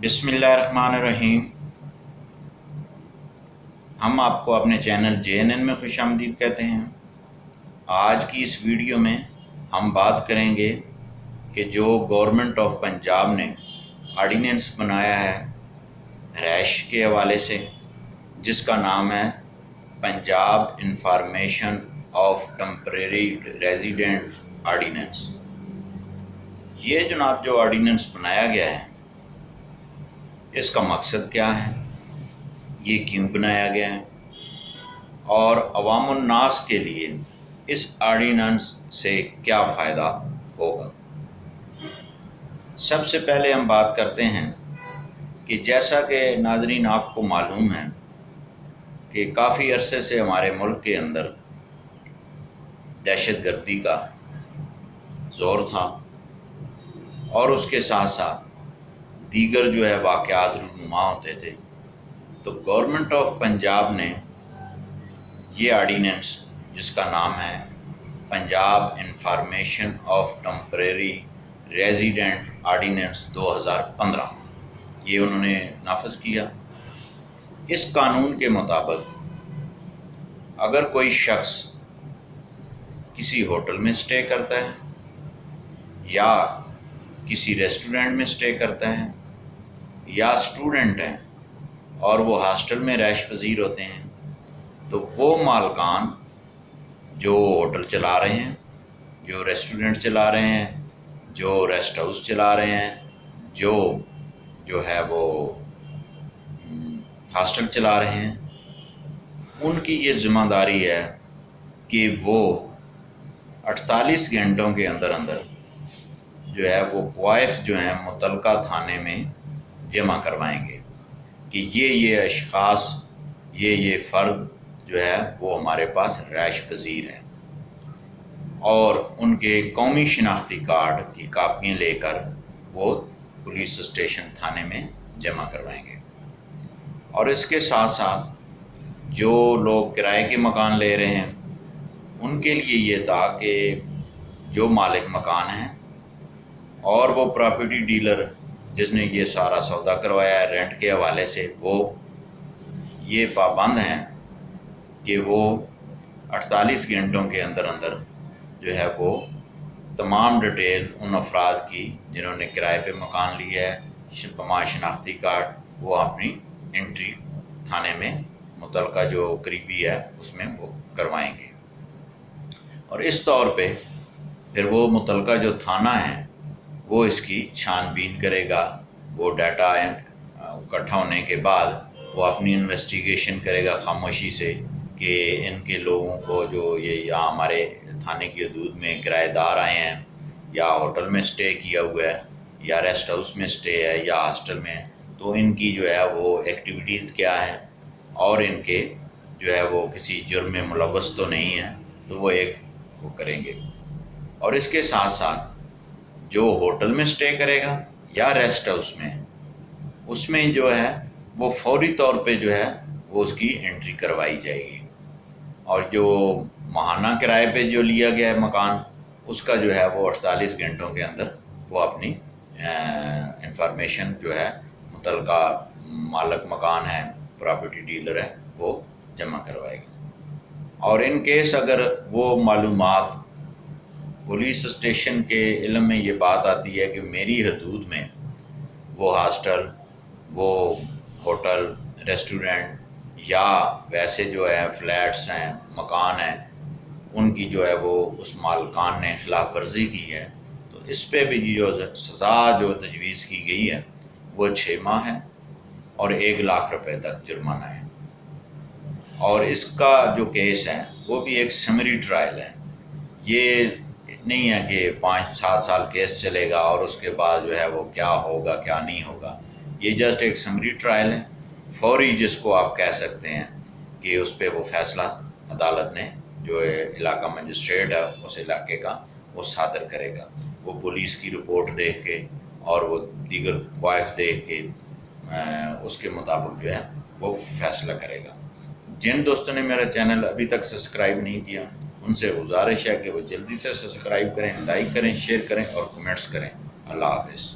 بسم اللہ الرحمن الرحیم۔ ہم آپ کو اپنے چینل JNN میں خوش آمدید کہتے ہیں۔ آج کی اس ویڈیو میں ہم بات کریں گے کہ جو گورنمنٹ آف پنجاب نے آرڈیننس بنایا ہے رہائش کے حوالے سے، جس کا نام ہے Punjab information of temporary resident ordinance. یہ جناب جو آرڈیننس بنایا گیا ہے، اس کا مقصد کیا ہے، یہ کیوں بنایا گیا ہے، اور عوام الناس کے لیے اس آرڈیننس سے کیا فائدہ ہوگا۔ سب سے پہلے ہم بات کرتے ہیں کہ جیسا کہ ناظرین آپ کو معلوم ہے کہ کافی عرصے سے ہمارے ملک کے اندر دہشت گردی کا زور تھا، اور اس کے ساتھ ساتھ دیگر جو ہے واقعات رونما ہوتے تھے۔ تو گورنمنٹ آف پنجاب نے یہ آرڈیننس، جس کا نام ہے Punjab information of temporary resident ordinance 2015، یہ انہوں نے نافذ کیا۔ اس قانون کے مطابق اگر کوئی شخص کسی ہوٹل میں سٹے کرتا ہے یا کسی ریسٹورنٹ میں سٹے کرتا ہے یا اسٹوڈنٹ ہیں اور وہ ہاسٹل میں رہائش پذیر ہوتے ہیں، تو وہ مالکان جو ہوٹل چلا رہے ہیں، جو ریسٹورنٹ چلا رہے ہیں، جو ریسٹ ہاؤس چلا رہے ہیں، جو ہے وہ ہاسٹل چلا رہے ہیں، ان کی یہ ذمہ داری ہے کہ وہ 48 گھنٹوں کے اندر اندر جو ہے وہ کوائف جو ہیں متعلقہ تھانے میں جمع کروائیں گے کہ یہ اشخاص، یہ فرد جو ہے وہ ہمارے پاس رہائش پذیر ہیں، اور ان کے قومی شناختی کارڈ کی کاپیاں لے کر وہ پولیس اسٹیشن تھانے میں جمع کروائیں گے۔ اور اس کے ساتھ ساتھ جو لوگ کرائے کے مکان لے رہے ہیں، ان کے لیے یہ تھا کہ جو مالک مکان ہیں اور وہ پراپرٹی ڈیلر جس نے یہ سارا سودا کروایا ہے رینٹ کے حوالے سے، وہ یہ پابند ہیں کہ وہ 48 گھنٹوں کے اندر اندر جو ہے وہ تمام ڈیٹیل ان افراد کی جنہوں نے کرائے پہ مکان لیا ہے، بما شناختی کارڈ، وہ اپنی انٹری تھانے میں متعلقہ جو قریبی ہے اس میں وہ کروائیں گے۔ اور اس طور پہ پھر وہ متعلقہ جو تھانہ ہے وہ اس کی چھان بین کرے گا، وہ ڈیٹا اکٹھا ہونے کے بعد وہ اپنی انویسٹیگیشن کرے گا خاموشی سے کہ ان کے لوگوں کو جو یہ یہاں ہمارے تھانے کی حدود میں کرایہ دار آئے ہیں یا ہوٹل میں سٹے کیا ہوا ہے یا ریسٹ ہاؤس میں سٹے ہے یا ہاسٹل میں ہے، تو ان کی جو ہے وہ ایکٹیویٹیز کیا ہے اور ان کے جو ہے وہ کسی جرم میں ملوث تو نہیں ہے، تو وہ وہ کریں گے۔ اور اس کے ساتھ ساتھ جو ہوٹل میں سٹے کرے گا یا ریسٹ ہاؤس میں، اس میں جو ہے وہ فوری طور پہ جو ہے وہ اس کی انٹری کروائی جائے گی، اور جو ماہانہ کرائے پہ جو لیا گیا ہے مکان، اس کا جو ہے وہ 48 گھنٹوں کے اندر وہ اپنی انفارمیشن جو ہے متعلقہ مالک مکان ہے، پراپرٹی ڈیلر ہے، وہ جمع کروائے گا۔ اور ان کیس اگر وہ معلومات پولیس اسٹیشن کے علم میں یہ بات آتی ہے کہ میری حدود میں وہ ہاسٹل، وہ ہوٹل، ریسٹورنٹ یا ویسے جو ہے فلیٹس ہیں، مکان ہیں، ان کی جو ہے وہ اس مالکان نے خلاف ورزی کی ہے، تو اس پہ بھی جو سزا جو تجویز کی گئی ہے وہ 6 ماہ ہے اور 1 لاکھ روپے تک جرمانہ ہے۔ اور اس کا جو کیس ہے وہ بھی ایک سمری ٹرائل ہے، یہ نہیں ہے کہ 5-7 سال کیس چلے گا اور اس کے بعد جو ہے وہ کیا ہوگا کیا نہیں ہوگا، یہ جسٹ ایک سمری ٹرائل ہے، فوری جس کو آپ کہہ سکتے ہیں کہ اس پہ وہ فیصلہ عدالت نے جو علاقہ مجسٹریٹ ہے اس علاقے کا وہ صادر کرے گا، وہ پولیس کی رپورٹ دیکھ کے اور وہ دیگر کوائف دیکھ کے اس کے مطابق جو ہے وہ فیصلہ کرے گا۔ جن دوستوں نے میرا چینل ابھی تک سبسکرائب نہیں کیا، ان سے گزارش ہے کہ وہ جلدی سے سبسکرائب کریں، لائک کریں، شیئر کریں اور کمنٹس کریں۔ اللہ حافظ۔